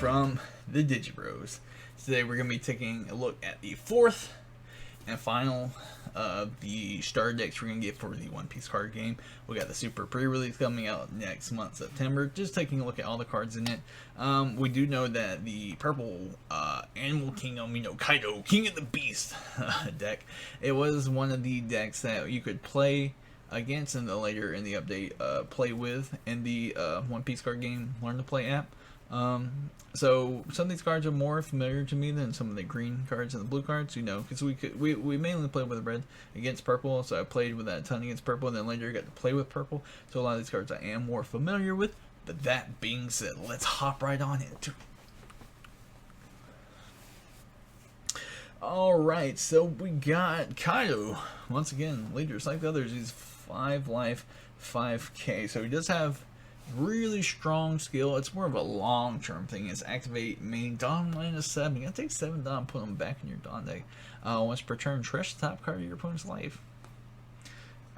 from the Digibros. Today we're going to be taking a look at the fourth and final of the starter decks we're going to get for the One Piece card game. We got the super pre-release coming out next month, September. Just taking a look at all the cards in it. We do know that the purple Animal Kingdom, Kaido, King of the Beast deck, it was one of the decks that you could play against and later in the update play with in the One Piece card game Learn to Play app. So some of these cards are more familiar to me than some of the green cards and the blue cards, because we mainly played with red against purple, so I played with that a ton against purple, and then later I got to play with purple, so a lot of these cards I am more familiar with. But that being said, let's hop right on into. Alright, so we got Kaido, once again, leaders like the others, he's 5 life, 5k, so he does have really strong skill. It's more of a long-term thing. It's activate main Dawn -7. You gotta take 7 Dawn, put them back in your Dawn deck. Once per turn, trash the top card of your opponent's life.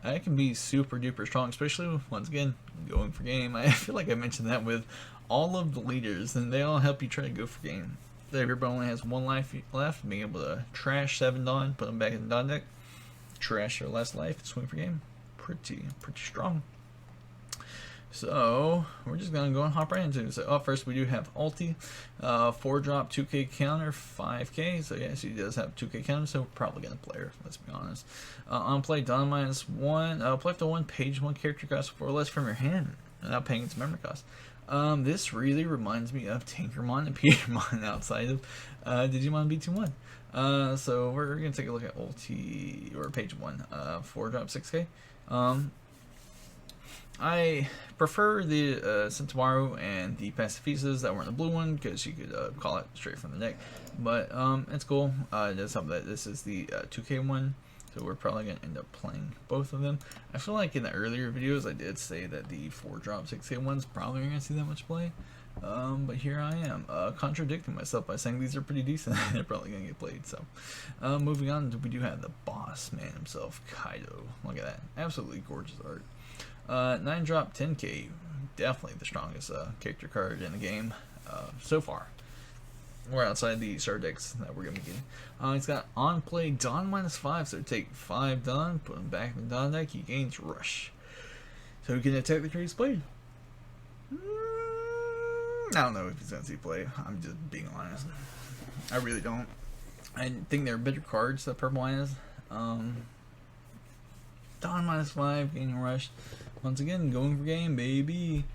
That can be super duper strong, especially once again going for game. I feel like I mentioned that with all of the leaders, and they all help you try to go for game. If everybody only has 1 life left, being able to trash 7 Dawn, put them back in the Dawn deck, trash their last life, swing for game. Pretty strong. So we're just gonna go and hop right into it. So first we do have ulti, 4-drop, 2k counter, 5k. So yes, he does have 2k counter, so we're probably gonna play her. Let's be honest. On play, Dawn -1. Play up to 1 page 1 character cost 4 less from your hand without paying its memory cost. This really reminds me of Tinkermon and Petermon outside of Digimon BT1. So we're gonna take a look at ulti or page 1, 4-drop, 6k. I prefer the Centauro and the Pacifistas that were in the blue one because you could call it straight from the deck. But it's cool. It does help that this is the 2k one, so we're probably going to end up playing both of them. I feel like in the earlier videos I did say that the 4-drop 6k ones probably aren't going to see that much play. But here I am, contradicting myself by saying these are pretty decent. They're probably going to get played. So moving on, we do have the boss man himself, Kaido. Look at that. Absolutely gorgeous art. 9-drop 10k, definitely the strongest character card in the game so far. We're outside the star decks that we're going to be getting. He's got on play Dawn -5, so take 5 Dawn, put him back in the Dawn deck, he gains Rush. So he can attack the creatures played. I don't know if he's going to see play, I'm just being honest. I really don't. I think there are better cards that purple has. Dawn -5, gaining Rush. Once again, going for game, baby.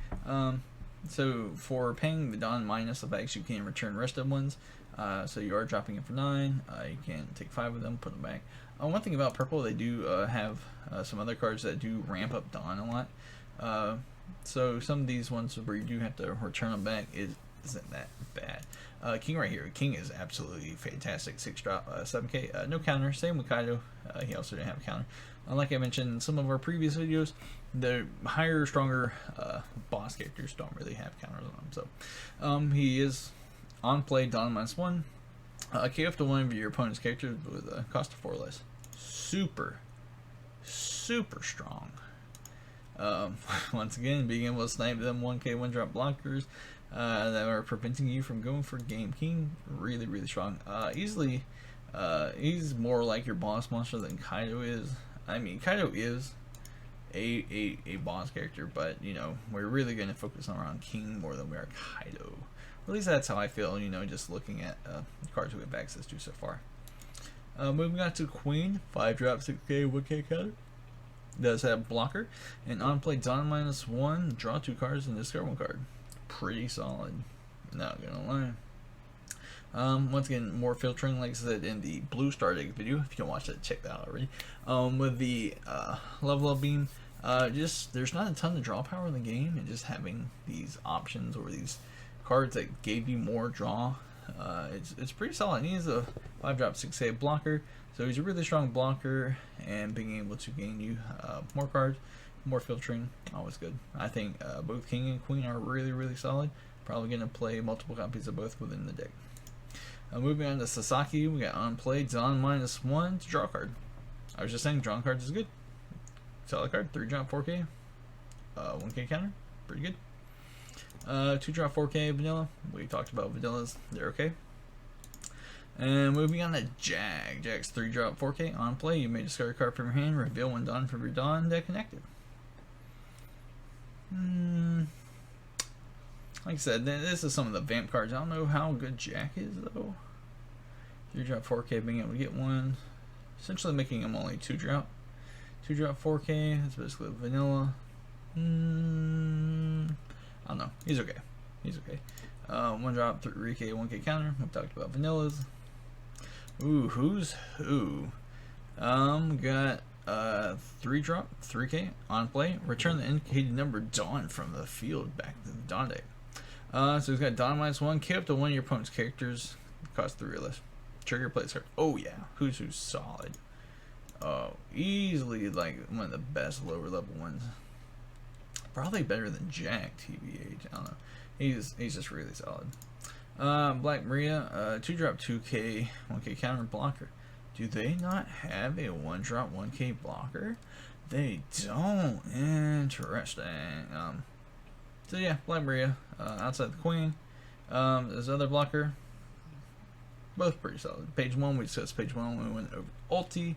So for paying the Dawn minus effects, you can return rest of ones. So you are dropping it for 9. You can take 5 of them, put them back. One thing about purple, they do have some other cards that do ramp up Dawn a lot. So some of these ones where you do have to return them back isn't that bad. King right here. King is absolutely fantastic. 6-drop, 7k. No counter. Same with Kaido. He also didn't have a counter. Like I mentioned in some of our previous videos, the higher, stronger boss characters don't really have counters on them. So he is on play Dawn -1. KO up to 1 of your opponent's characters with a cost of 4 less. Super strong. Once again, being able to snipe them 1k 1-drop blockers that are preventing you from going for game. King, really strong. Easily, he's more like your boss monster than Kaido is. I mean, Kaido is a boss character, but we're really going to focus on around King more than we are Kaido. At least that's how I feel. Just looking at the cards we have access to so far. Moving on to Queen, 5-drop 6k 1k counter. Does have blocker, and on play Dawn -1, draw 2 cards and discard 1 card. Pretty solid, not gonna lie. Once again, more filtering like I said in the blue star deck video. If you can watch that, check that out already. With the level up beam, there's not a ton of draw power in the game, and just having these options or these cards that gave you more draw, it's pretty solid. He is a 5-drop 6k blocker, so he's a really strong blocker, and being able to gain you more cards, more filtering, always good. I think both King and Queen are really solid. Probably going to play multiple copies of both within the deck. Moving on to Sasaki, we got on play Dawn -1 to draw a card. I was just saying, drawing cards is good. Solid card, 3-drop 4k, 1k counter, pretty good. 2-drop 4K vanilla. We talked about vanillas. They're okay. And moving on to Jag. Jag's 3-drop 4K. On play, you may discard a card from your hand, reveal one Dawn from your Dawn deck connected. Like I said, this is some of the Vamp cards. I don't know how good Jag is, though. 3-drop 4K, being able to get one. Essentially making him only 2-drop. 2-drop 4K. That's basically vanilla. I don't know. He's okay. He's okay. 1-drop 3K, 1K counter. We talked about vanillas. Ooh, who's who? Got 3-drop 3K on play. Return the indicated number Dawn from the field back to the Dawn deck. So he's got Dawn -1. K up to one of your opponent's characters. Cost 3 or less. Trigger plays card. Oh yeah, who's solid. Easily like one of the best lower level ones. Probably better than Jack, TBH. I don't know. He's just really solid. Black Maria, 2-drop 2K, 1K counter blocker. Do they not have a 1-drop 1K blocker? They don't. Interesting. So yeah, Black Maria, outside the Queen. There's other blocker. Both pretty solid. Page 1, we discussed page 1 when we went over ulti.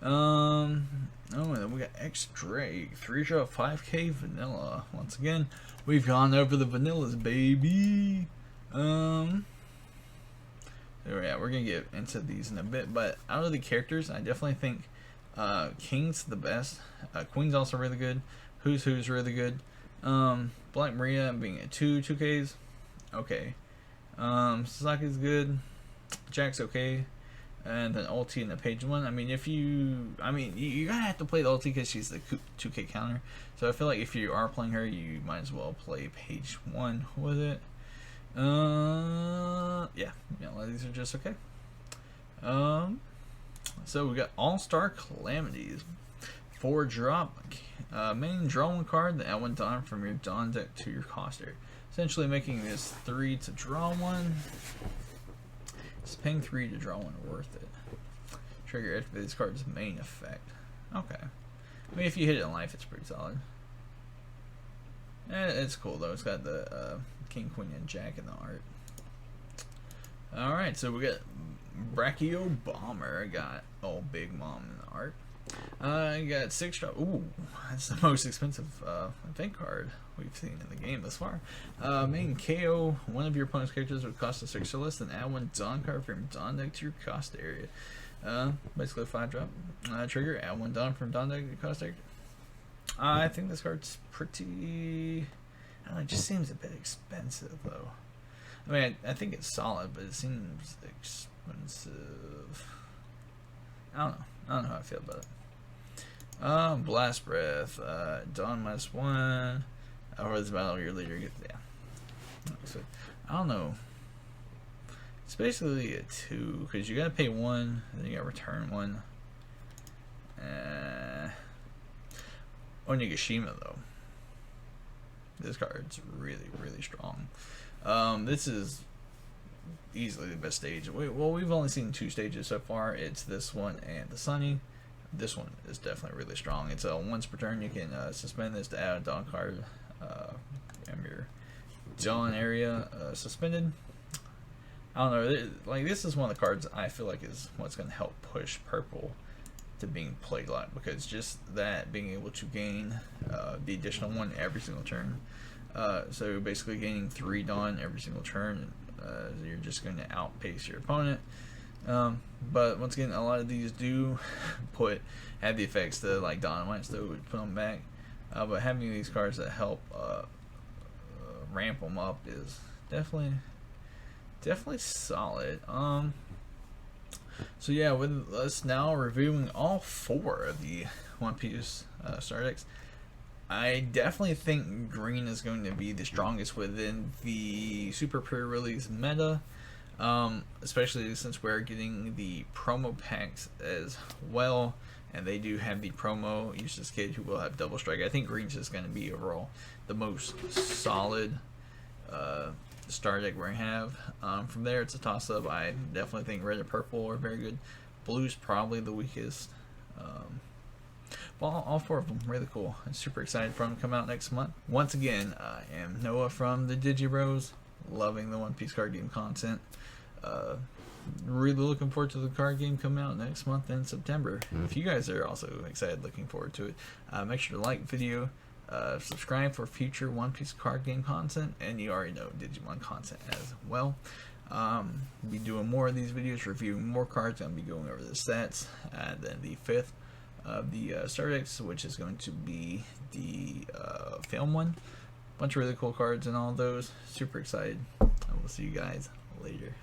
Oh, and then we got X Drake, 3-drop 5K vanilla. Once again, we've gone over the vanillas, baby. So yeah, we're gonna get into these in a bit. But out of the characters, I definitely think King's the best. Queen's also really good. Who's really good. Black Maria being at 2Ks, okay. Sasaki's good. Jack's okay. And then ulti in the page 1. I mean, you gotta have to play the ulti because she's the 2K counter. So I feel like if you are playing her, you might as well play page 1 with it. Yeah, a lot of these are just okay. So we got All-Star Calamities, 4-drop. Main draw 1 card, then add 1 Dawn from your Dawn deck to your cost area. Essentially making this 3 to draw 1. It's paying 3 to draw 1 worth it. Trigger after this card's main effect. Okay. I mean, if you hit it in life, it's pretty solid. It's cool though. It's got the King, Queen, and Jack in the art. Alright, so we got Brachio Bomber. Got old Big Mom in the art. I got 6-drop. Ooh, that's the most expensive event card we've seen in the game thus far. Main KO one of your opponent's characters would cost a 6 or less, then add 1 Dawn card from your Dawn deck to your cost area. Basically a 5-drop. Trigger, add 1 Dawn from Dawn deck to your cost area. I think this card's pretty... I don't know, it just seems a bit expensive though. I mean, I think it's solid, but it seems expensive. I don't know how I feel about it. Blast Breath, Dawn -1. Or this battle, your leader gets, yeah. So, I don't know. It's basically a 2, because you gotta pay 1, and then you gotta return 1. Onigashima, though. This card's really, really strong. This is easily the best stage. Well, we've only seen 2 stages so far. It's this one and the Sunny. This one is definitely really strong. It's once per turn you can suspend this to add a Dawn card in your Dawn area suspended. I don't know. Like, this is one of the cards I feel like is what's going to help push purple to being played a lot, because just that being able to gain the additional 1 every single turn. So basically gaining 3 Dawn every single turn. You're just going to outpace your opponent. But once again, a lot of these do have the effects that like Dynamite, so would put them back. But having these cards that help ramp them up is definitely solid. So yeah, with us now reviewing all 4 of the One Piece star decks, I definitely think green is going to be the strongest within the super pre-release meta, especially since we're getting the promo packs as well, and they do have the promo Useless Kid who will have double strike. I think green's is going to be overall the most solid star deck we're going to have. From there, it's a toss-up. I definitely think red and purple are very good. Blue's probably the weakest. all 4 of them really cool. I'm super excited for them to come out next month. Once again, I am Noah from the DigiBros, loving the One Piece card game content. Really looking forward to the card game coming out next month in September. If you guys are also excited, looking forward to it, make sure to like the video, subscribe for future One Piece card game content, and you already know Digimon content as well. Be doing more of these videos, reviewing more cards. I'm gonna be going over the stats, and then the 5th of the Star decks, which is going to be the film one. Bunch of really cool cards and all those. Super excited. I will see you guys later.